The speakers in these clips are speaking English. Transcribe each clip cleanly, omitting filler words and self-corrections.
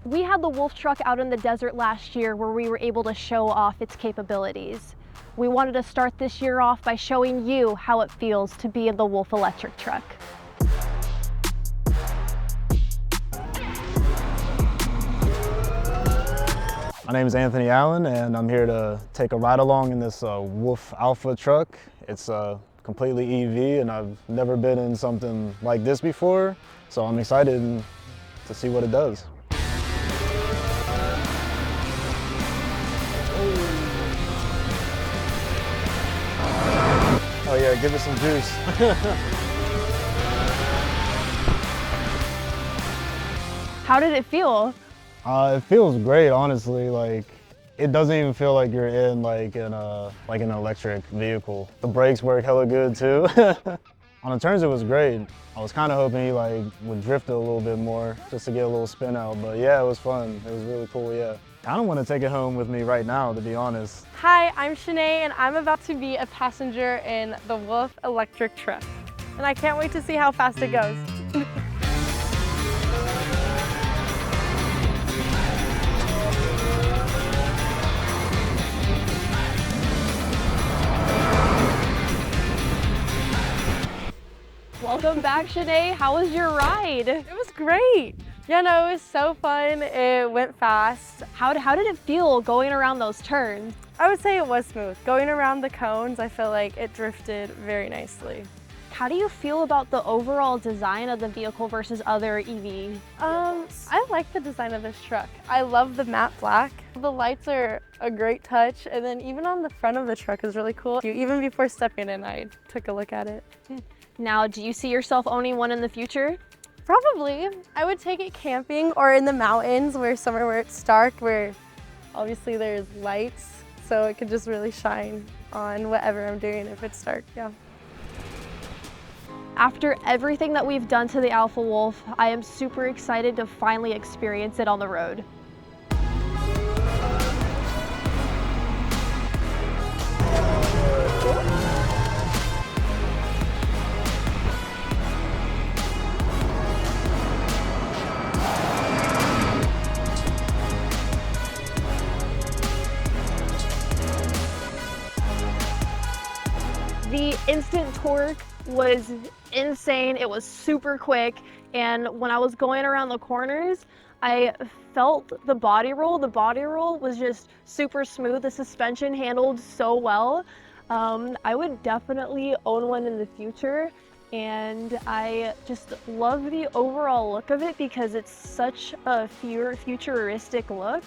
We had the Wolf truck out in the desert last year where we were able to show off its capabilities. We wanted to start this year off by showing you how it feels to be in the Wolf electric truck. My name is Anthony Allen, and I'm here to take a ride along in this Wolf Alpha truck. It's completely EV, and I've never been in something like this before, so I'm excited to see what it does. Oh yeah, give it some juice. How did it feel? It feels great, honestly. Like, it doesn't even feel like you're in an electric vehicle. The brakes work hella good too. On the turns, it was great. I was kind of hoping he would drift it a little bit more just to get a little spin out, but yeah, it was fun. It was really cool, yeah. I don't want to take it home with me right now, to be honest. Hi, I'm Shanae, and I'm about to be a passenger in the Wolf electric truck. And I can't wait to see how fast it goes. Welcome back, Shanae. How was your ride? It was great. Yeah, no, it was so fun. It went fast. How did it feel going around those turns? I would say it was smooth. Going around the cones, I feel like it drifted very nicely. How do you feel about the overall design of the vehicle versus other EV? I like the design of this truck. I love the matte black. The lights are a great touch, and then even on the front of the truck is really cool. Even before stepping in, I took a look at it. Now, do you see yourself owning one in the future? Probably. I would take it camping or in the mountains somewhere where it's dark, where obviously there's lights, so it could just really shine on whatever I'm doing if it's dark, yeah. After everything that we've done to the Alpha Wolf, I am super excited to finally experience it on the road. The instant torque was insane. It was super quick, and when I was going around the corners, I felt the body roll. The body roll was just super smooth. The suspension handled so well. I would definitely own one in the future, and I just love the overall look of it because it's such a futuristic look.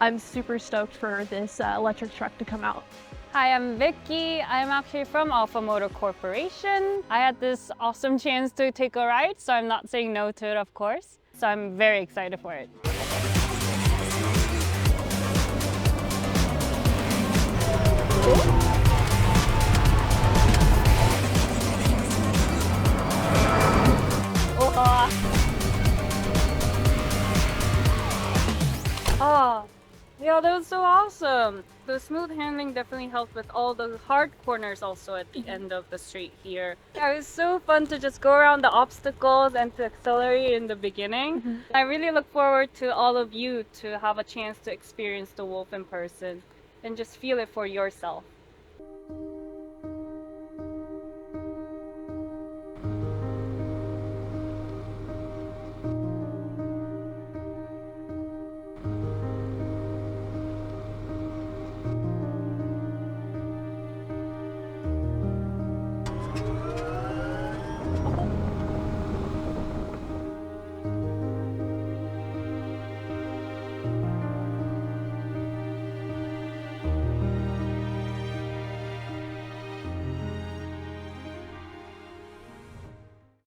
I'm super stoked for this electric truck to come out. Hi, I'm Vicki. I'm actually from Alpha Motor Corporation. I had this awesome chance to take a ride, so I'm not saying no to it, of course. So I'm very excited for it. Oh, yeah, that was so awesome. The smooth handling definitely helped with all the hard corners also at the end of the street here. Yeah, it was so fun to just go around the obstacles and to accelerate in the beginning. I really look forward to all of you to have a chance to experience the Wolf in person and just feel it for yourself.